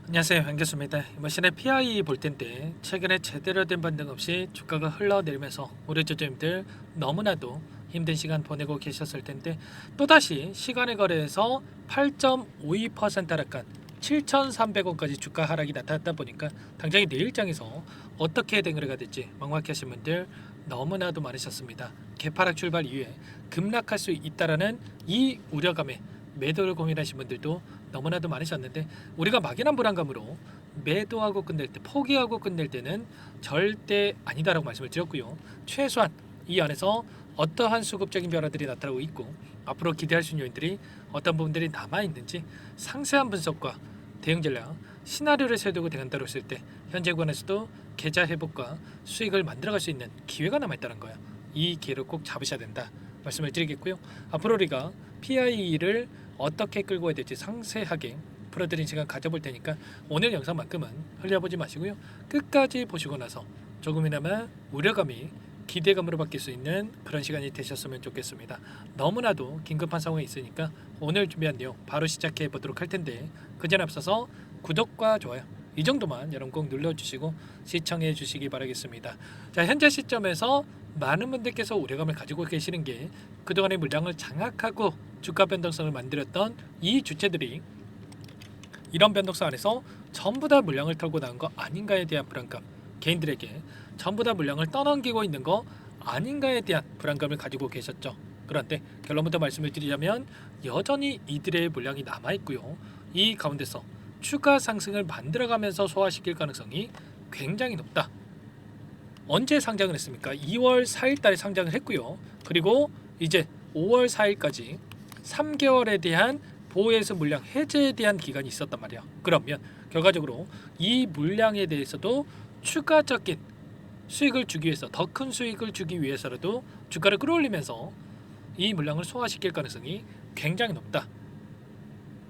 안녕하세요, 반갑습니다. 이번 시간에 PI 볼 텐데 최근에 제대로 된 반등 없이 주가가 흘러내리면서 우리 주주님들 너무나도 힘든 시간 보내고 계셨을 텐데 또다시 시간의 거래에서 8.52% 하락한 7,300원까지 주가 하락이 나타났다 보니까 당장에 내일장에서 어떻게 대응을 될지 막막하신 분들 너무나도 많으셨습니다. 개파락 출발 이후에 급락할 수 있다라는 이 우려감에 매도를 고민하신 분들도 너무나도 많으셨는데 우리가 막연한 불안감으로 매도하고 끝낼 때 포기하고 끝낼 때는 절대 아니다라고 말씀을 드렸고요. 최소한 이 안에서 어떠한 수급적인 변화들이 나타나고 있고 앞으로 기대할 수 있는 요인들이 어떤 부분들이 남아있는지 상세한 분석과 대응 전략, 시나리오를 세우고 대응한다고 했을 때 현재 구간에서도 계좌 회복과 수익을 만들어갈 수 있는 기회가 남아있다는 거예요. 이 기회를 꼭 잡으셔야 된다 말씀을 드리겠고요. 앞으로 우리가 PI를 어떻게 끌고 가야 될지 상세하게 풀어드린 시간 가져볼 테니까 오늘 영상만큼은 흘려보지 마시고요. 끝까지 보시고 나서 조금이나마 우려감이 기대감으로 바뀔 수 있는 그런 시간이 되셨으면 좋겠습니다. 너무나도 긴급한 상황이 있으니까 오늘 준비한 내용 바로 시작해 보도록 할 텐데 그전에 앞서서 구독과 좋아요 이 정도만 여러분 꼭 눌러주시고 시청해 주시기 바라겠습니다. 자, 현재 시점에서 많은 분들께서 우려감을 가지고 계시는 게 그동안의 물량을 장악하고 주가 변동성을 만들었던 이 주체들이 이런 변동성 안에서 전부 다 물량을 털고 나온 거 아닌가에 대한 불안감, 개인들에게 전부 다 물량을 떠넘기고 있는 거 아닌가에 대한 불안감을 가지고 계셨죠. 그런데 결론부터 말씀을 드리자면 여전히 이들의 물량이 남아있고요. 이 가운데서 추가 상승을 만들어가면서 소화시킬 가능성이 굉장히 높다. 언제 상장을 했습니까? 2월 4일 달에 상장을 했고요. 그리고 이제 5월 4일까지 3개월에 대한 보호해서 물량 해제에 대한 기간이 있었단 말이야. 그러면 결과적으로 이 물량에 대해서도 추가적인 수익을 주기 위해서 더 큰 수익을 주기 위해서라도 주가를 끌어올리면서 이 물량을 소화시킬 가능성이 굉장히 높다.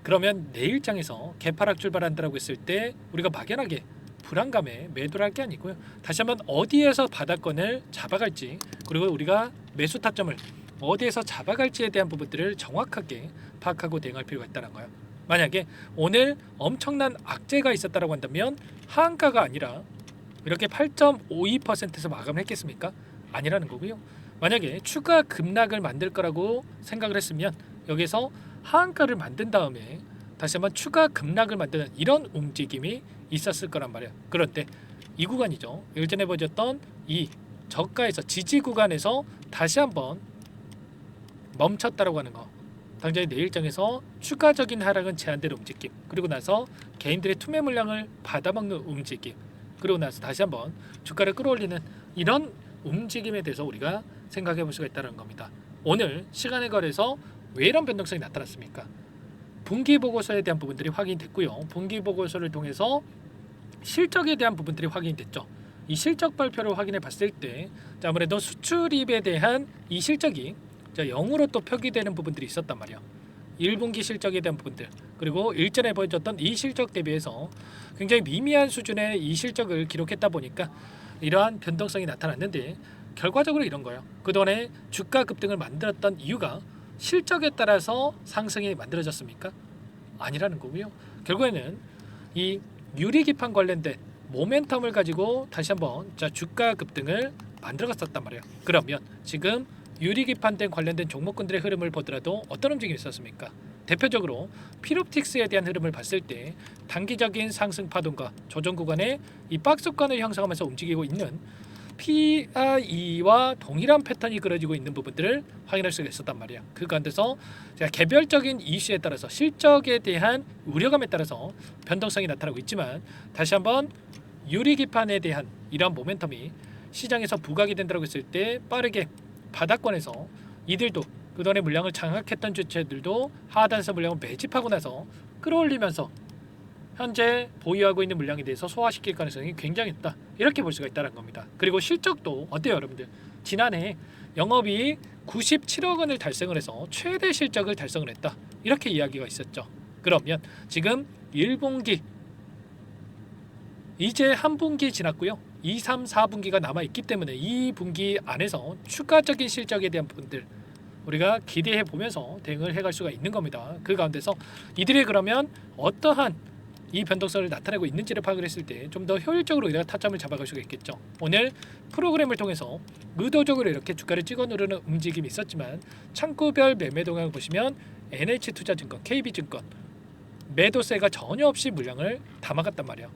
그러면 내일장에서 개파락 출발한다라고 했을 때 우리가 막연하게 불안감에 매도를 할 게 아니고요. 다시 한번 어디에서 바닥권을 잡아갈지 그리고 우리가 매수 타점을 어디에서 잡아갈지에 대한 부분들을 정확하게 파악하고 대응할 필요가 있다는 거예요. 만약에 오늘 엄청난 악재가 있었다라고 한다면 하한가가 아니라 이렇게 8.52%에서 마감을 했겠습니까? 아니라는 거고요. 만약에 추가 급락을 만들 거라고 생각을 했으면 여기서 하한가를 만든 다음에 다시 한번 추가 급락을 만드는 이런 움직임이 있었을 거란 말이에요. 그런데 이 구간이죠. 일전에 보여줬던 이 저가에서 지지 구간에서 다시 한번 멈췄다라고 하는 거. 당장의 내일장에서 추가적인 하락은 제한되는 움직임. 그리고 나서 개인들의 투매 물량을 받아먹는 움직임. 그리고 나서 다시 한번 주가를 끌어올리는 이런 움직임에 대해서 우리가 생각해 볼 수가 있다는 겁니다. 오늘 시간의 거래에서 왜 이런 변동성이 나타났습니까? 분기 보고서에 대한 부분들이 확인됐고요. 분기 보고서를 통해서 실적에 대한 부분들이 확인됐죠. 이 실적 발표를 확인해 봤을 때 아무래도 수출입에 대한 이 실적이 0으로 또 표기되는 부분들이 있었단 말이에요. 1분기 실적에 대한 부분들 그리고 일전에 보여줬던 이 실적 대비해서 굉장히 미미한 수준의 이 실적을 기록했다 보니까 이러한 변동성이 나타났는데 결과적으로 이런 거예요. 그동안에 주가 급등을 만들었던 이유가 실적에 따라서 상승이 만들어졌습니까? 아니라는 거고요. 결국에는 이 유리기판 관련된 모멘텀을 가지고 다시 한번 주가 급등을 만들어갔었단 말이에요. 그러면 지금 유리기판된 관련된 종목군들의 흐름을 보더라도 어떤 움직임이 있었습니까? 대표적으로 필옵틱스에 대한 흐름을 봤을 때 단기적인 상승 파동과 조정 구간에 이 박스권을 형성하면서 움직이고 있는 PI와 동일한 패턴이 그려지고 있는 부분들을 확인할 수가 있었단 말이야. 그 가운데서 개별적인 이슈에 따라서 실적에 대한 우려감에 따라서 변동성이 나타나고 있지만 다시 한번 유리기판에 대한 이러한 모멘텀이 시장에서 부각이 된다고 했을 때 빠르게 바닥권에서 이들도 그동안의 물량을 장악했던 주체들도 하단에서 물량을 매집하고 나서 끌어올리면서 현재 보유하고 있는 물량에 대해서 소화시킬 가능성이 굉장히 있다. 이렇게 볼 수가 있다는 겁니다. 그리고 실적도 어때요, 여러분들? 지난해 영업이익 97억 원을 달성을 해서 최대 실적을 달성을 했다. 이렇게 이야기가 있었죠. 그러면 지금 1분기 이제 한 분기 지났고요. 2, 3, 4분기가 남아있기 때문에 이 분기 안에서 추가적인 실적에 대한 부분들 우리가 기대해 보면서 대응을 해갈 수가 있는 겁니다. 그 가운데서 이들이 그러면 어떠한 이 변동성을 나타내고 있는지를 파악을 했을 때 좀 더 효율적으로 우리가 타점을 잡아갈 수가 있겠죠. 오늘 프로그램을 통해서 의도적으로 이렇게 주가를 찍어 누르는 움직임이 있었지만 창구별 매매 동향을 보시면 NH투자증권, KB증권 매도세가 전혀 없이 물량을 담아갔단 말이야.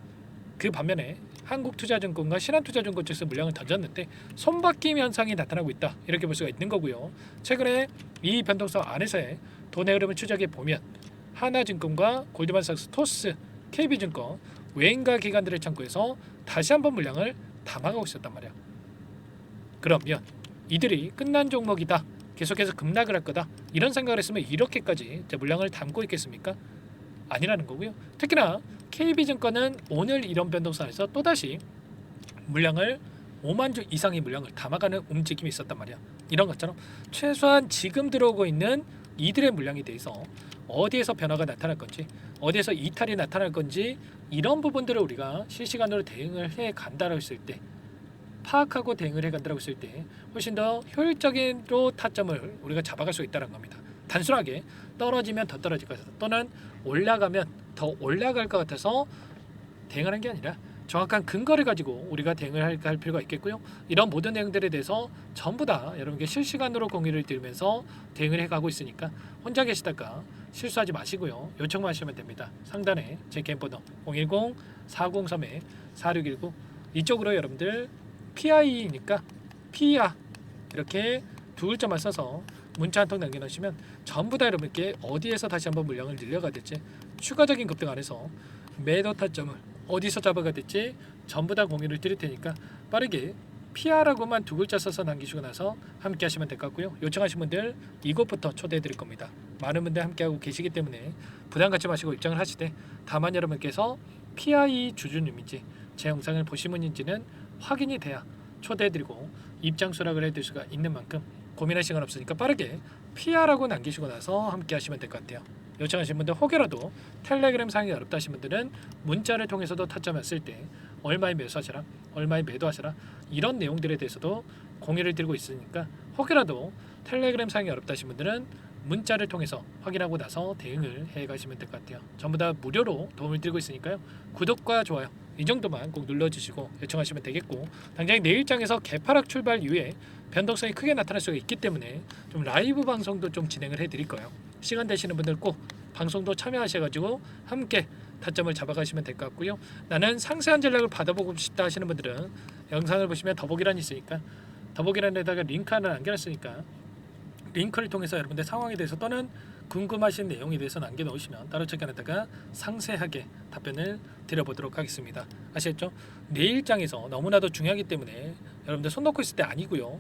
그 반면에 한국투자증권과 신한투자증권 쪽에서 물량을 던졌는데 손바뀜 현상이 나타나고 있다, 이렇게 볼 수가 있는 거고요. 최근에 이 변동성 안에서의 돈의 흐름을 추적해 보면 하나증권과 골드만삭스, 토스, KB증권 외인가 기관들의 창구에서 다시 한번 물량을 담아가고 있었단 말이야. 그러면 이들이 끝난 종목이다, 계속해서 급락을 할 거다, 이런 생각을 했으면 이렇게까지 물량을 담고 있겠습니까? 아니라는 거고요. 특히나 KB증권은 오늘 이런 변동성에서 또다시 물량을 5만 주 이상의 물량을 담아가는 움직임이 있었단 말이야. 이런 것처럼 최소한 지금 들어오고 있는 이들의 물량에 대해서 어디에서 변화가 나타날 건지, 어디에서 이탈이 나타날 건지, 이런 부분들을 우리가 실시간으로 대응을 해 간다라고 했을 때, 파악하고 대응을 해 간다라고 했을 때 훨씬 더 효율적인로 타점을 우리가 잡아갈 수 있다는 겁니다. 단순하게 떨어지면 더 떨어질 것 같아서 또는 올라가면 더 올라갈 것 같아서 대응하는 게 아니라 정확한 근거를 가지고 우리가 대응을 할 필요가 있겠고요. 이런 모든 내용들에 대해서 전부 다 여러분께 실시간으로 공유를 드리면서 대응을 해가고 있으니까 혼자 계시다가 실수하지 마시고요. 요청만 하시면 됩니다. 상단에 제 개인 번호 010-403-4619 이쪽으로 여러분들 PI니까 PIA 이렇게 두 글자만 써서 문자 한 통 남겨놓으시면 전부 다 여러분께 어디에서 다시 한번 물량을 늘려가 될지, 추가적인 급등 안에서 매도 타점을 어디서 잡아가 될지 전부 다 공유를 드릴 테니까 빠르게 PR라고만 두 글자 써서 남기시고 나서 함께 하시면 될 것 같고요. 요청하신 분들 이곳부터 초대해 드릴 겁니다. 많은 분들 함께하고 계시기 때문에 부담 갖지 마시고 입장을 하시되, 다만 여러분께서 PI 주주님인지 제 영상을 보신 분인지는 확인이 돼야 초대해 드리고 입장 수락을 해드릴 수가 있는 만큼 고민할 시간 없으니까 빠르게 PR라고 남기시고 나서 함께 하시면 될 것 같아요. 요청하신 분들 혹여라도 텔레그램 사용이 어렵다 하신 분들은 문자를 통해서도 타점을 쓸 때 얼마에 매수하시라, 얼마에 매도하시라, 이런 내용들에 대해서도 공유를 드리고 있으니까 혹여라도 텔레그램 사용이 어렵다 하신 분들은 문자를 통해서 확인하고 나서 대응을 해 가시면 될 것 같아요. 전부 다 무료로 도움을 드리고 있으니까요. 구독과 좋아요 이 정도만 꼭 눌러주시고 요청하시면 되겠고, 당장 내일장에서 개파락 출발 이후에 변동성이 크게 나타날 수가 있기 때문에 좀 라이브 방송도 좀 진행을 해드릴 거예요. 시간 되시는 분들 꼭 방송도 참여하셔가지고 함께 타점을 잡아가시면 될 것 같고요. 나는 상세한 전략을 받아보고 싶다 하시는 분들은 영상을 보시면 더보기란이 있으니까 더보기란에다가 링크 하나 남겨놨으니까 링크를 통해서 여러분들 상황에 대해서 또는 궁금하신 내용에 대해서 남겨놓으시면 따로 찾겨놨다가 상세하게 답변을 드려보도록 하겠습니다. 아시겠죠? 내일장에서 너무나도 중요하기 때문에 여러분들 손 놓고 있을 때 아니고요.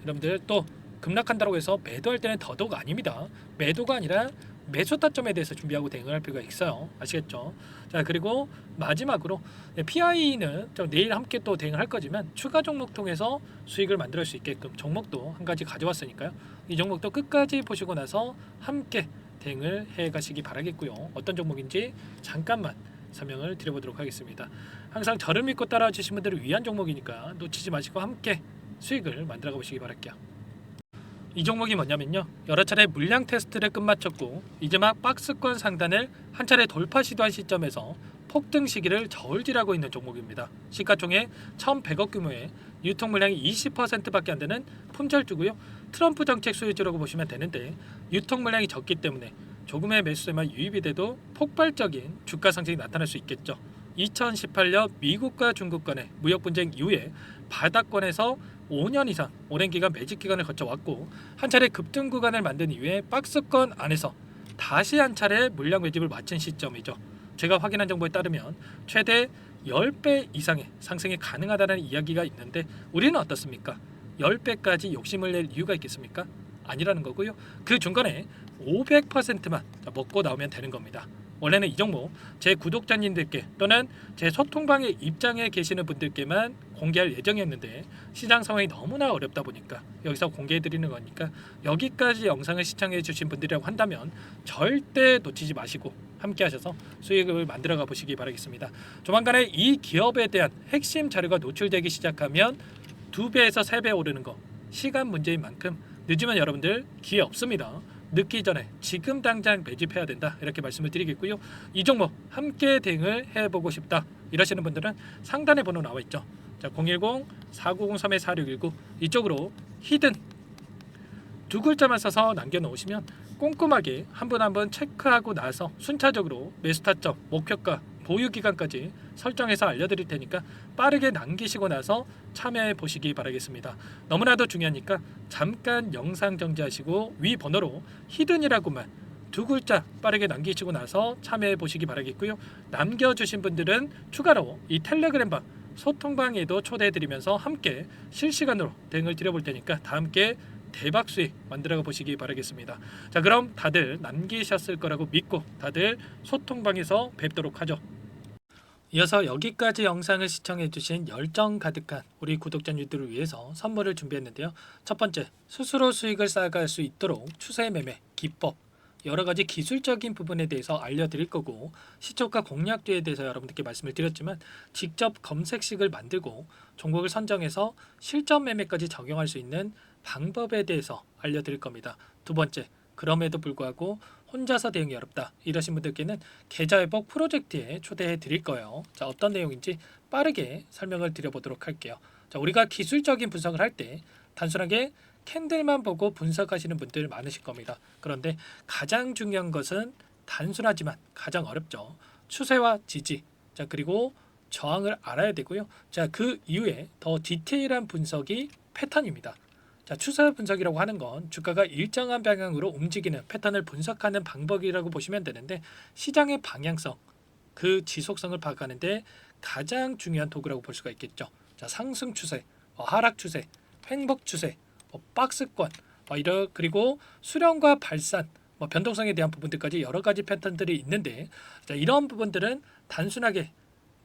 여러분들 또 급락한다고 해서 매도할 때는 더더욱 아닙니다. 매도가 아니라 매수 타점에 대해서 준비하고 대응을 할 필요가 있어요. 아시겠죠? 자, 그리고 마지막으로 PI는 내일 함께 또 대응을 할 거지만 추가 종목 통해서 수익을 만들 수 있게끔 종목도 한 가지 가져왔으니까요. 이 종목도 끝까지 보시고 나서 함께 대응을 해 가시기 바라겠고요. 어떤 종목인지 잠깐만 설명을 드려보도록 하겠습니다. 항상 저를 믿고 따라와 주신 분들을 위한 종목이니까 놓치지 마시고 함께 수익을 만들어 가보시기 바랄게요. 이 종목이 뭐냐면요, 여러 차례 물량 테스트를 끝마쳤고 이제 막 박스권 상단을 한 차례 돌파 시도한 시점에서 폭등 시기를 저울질하고 있는 종목입니다. 시가총액 1,100억 규모의 유통 물량이 20%밖에 안 되는 품절주고요. 트럼프 정책 수혜주라고 보시면 되는데 유통 물량이 적기 때문에 조금의 매수세만 유입이 돼도 폭발적인 주가 상승이 나타날 수 있겠죠. 2018년 미국과 중국 간의 무역 분쟁 이후에 바닥권에서 5년 이상 오랜 기간 매집 기간을 거쳐왔고 한 차례 급등 구간을 만든 이후에 박스권 안에서 다시 한 차례 물량 매집을 마친 시점이죠. 제가 확인한 정보에 따르면 최대 10배 이상의 상승이 가능하다는 이야기가 있는데 우리는 어떻습니까? 10배까지 욕심을 낼 이유가 있겠습니까? 아니라는 거고요. 그 중간에 500%만 먹고 나오면 되는 겁니다. 원래는 이 종목 제 구독자님들께 또는 제 소통방에 입장해 계시는 분들께만 공개할 예정이었는데 시장 상황이 너무나 어렵다 보니까 여기서 공개해 드리는 거니까 여기까지 영상을 시청해 주신 분들이라고 한다면 절대 놓치지 마시고 함께 하셔서 수익을 만들어 가 보시기 바라겠습니다. 조만간에 이 기업에 대한 핵심 자료가 노출되기 시작하면 2배에서 3배 오르는 거 시간 문제인 만큼 늦으면 여러분들 기회 없습니다. 늦기 전에 지금 당장 매집해야 된다 이렇게 말씀을 드리겠고요. 이 종목 함께 대응을 해보고 싶다 이러시는 분들은 상단에 번호 나와 있죠. 자, 010-4903-4619 이쪽으로 히든 두 글자만 써서 남겨놓으시면 꼼꼼하게 한 분 한 분 체크하고 나서 순차적으로 매수 타점, 목표가, 보유 기간까지 설정해서 알려드릴 테니까 빠르게 남기시고 나서 참여해 보시기 바라겠습니다. 너무나도 중요하니까 잠깐 영상 정지하시고 위 번호로 히든이라고만 두 글자 빠르게 남기시고 나서 참여해 보시기 바라겠고요. 남겨주신 분들은 추가로 이 텔레그램방 소통방에도 초대해 드리면서 함께 실시간으로 대응을 드려볼 테니까 다 함께 대박 수익 만들어 보시기 바라겠습니다. 자, 그럼 다들 남기셨을 거라고 믿고 다들 소통방에서 뵙도록 하죠. 이어서 여기까지 영상을 시청해주신 열정 가득한 우리 구독자님들을 위해서 선물을 준비했는데요. 첫 번째, 스스로 수익을 쌓아갈 수 있도록 추세 매매 기법, 여러 가지 기술적인 부분에 대해서 알려드릴 거고, 시초가 공략주에 대해서 여러분들께 말씀을 드렸지만 직접 검색식을 만들고 종목을 선정해서 실전 매매까지 적용할 수 있는 방법에 대해서 알려드릴 겁니다. 두 번째, 그럼에도 불구하고 혼자서 대응이 어렵다 이러신 분들께는 계좌회복 프로젝트에 초대해 드릴 거예요. 자, 어떤 내용인지 빠르게 설명을 드려보도록 할게요. 자, 우리가 기술적인 분석을 할 때 단순하게 캔들만 보고 분석하시는 분들 많으실 겁니다. 그런데 가장 중요한 것은 단순하지만 가장 어렵죠. 추세와 지지, 자, 그리고 저항을 알아야 되고요. 자, 그 이후에 더 디테일한 분석이 패턴입니다. 자, 추세 분석이라고 하는 건 주가가 일정한 방향으로 움직이는 패턴을 분석하는 방법이라고 보시면 되는데, 시장의 방향성, 그 지속성을 파악하는데 가장 중요한 도구라고 볼 수가 있겠죠. 자, 상승 추세, 하락 추세, 횡복 추세, 박스권, 그리고 수렴과 발산, 변동성에 대한 부분들까지 여러 가지 패턴들이 있는데, 자, 이런 부분들은 단순하게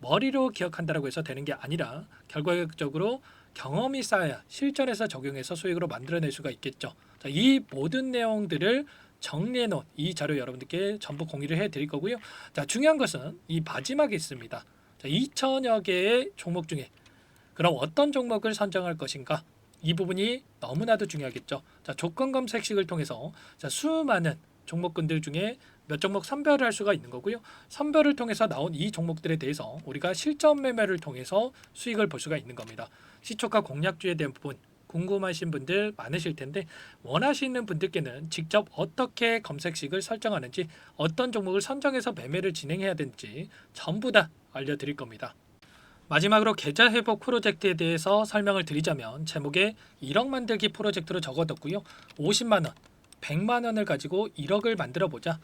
머리로 기억한다고 해서 되는 게 아니라 결과적으로 경험이 쌓아야 실전에서 적용해서 수익으로 만들어낼 수가 있겠죠. 자, 이 모든 내용들을 정리해 놓은 이 자료 여러분들께 전부 공유를 해 드릴 거고요. 자, 중요한 것은 이 마지막에 있습니다. 자, 2천여 개의 종목 중에 그럼 어떤 종목을 선정할 것인가? 이 부분이 너무나도 중요하겠죠. 자, 조건 검색식을 통해서 자, 수많은 종목군들 중에 몇 종목 선별을 할 수가 있는 거고요. 선별을 통해서 나온 이 종목들에 대해서 우리가 실전 매매를 통해서 수익을 볼 수가 있는 겁니다. 시초가 공략주에 대한 부분 궁금하신 분들 많으실 텐데, 원하시는 분들께는 직접 어떻게 검색식을 설정하는지, 어떤 종목을 선정해서 매매를 진행해야 되는지 전부 다 알려드릴 겁니다. 마지막으로 계좌 회복 프로젝트에 대해서 설명을 드리자면, 제목에 1억 만들기 프로젝트로 적어뒀고요. 50만 원, 100만 원을 가지고 1억을 만들어 보자.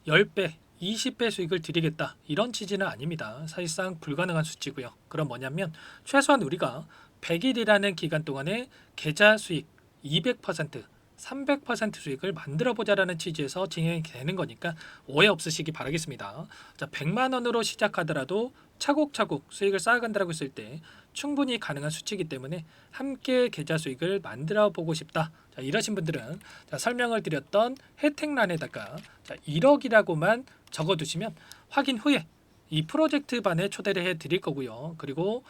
10배, 20배 수익을 드리겠다 이런 취지는 아닙니다. 사실상 불가능한 수치고요. 그럼 뭐냐면 최소한 우리가 100일이라는 기간 동안에 계좌 수익 200%, 300% 수익을 만들어 보자라는 취지에서 진행이 되는 거니까 오해 없으시기 바라겠습니다. 자, 100만 원으로 시작하더라도 차곡차곡 수익을 쌓아간다고 했을 때 충분히 가능한 수치이기 때문에 함께 계좌 수익을 만들어 보고 싶다. 자, 이러신 분들은 자, 설명을 드렸던 혜택란에다가 자, 1억이라고만 적어두시면 확인 후에 이 프로젝트 반에 초대를 해 드릴 거고요. 그리고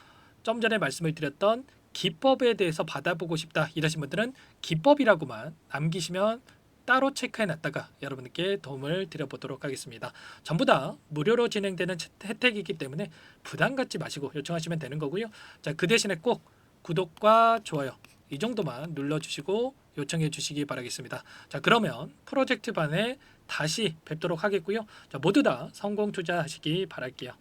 좀 전에 말씀을 드렸던 기법에 대해서 받아보고 싶다 이러신 분들은 기법이라고만 남기시면 따로 체크해 놨다가 여러분께 도움을 드려보도록 하겠습니다. 전부 다 무료로 진행되는 혜택이기 때문에 부담 갖지 마시고 요청하시면 되는 거고요. 자, 그 대신에 꼭 구독과 좋아요 이 정도만 눌러주시고 요청해 주시기 바라겠습니다. 자, 그러면 프로젝트 반에 다시 뵙도록 하겠고요. 자, 모두 다 성공 투자하시기 바랄게요.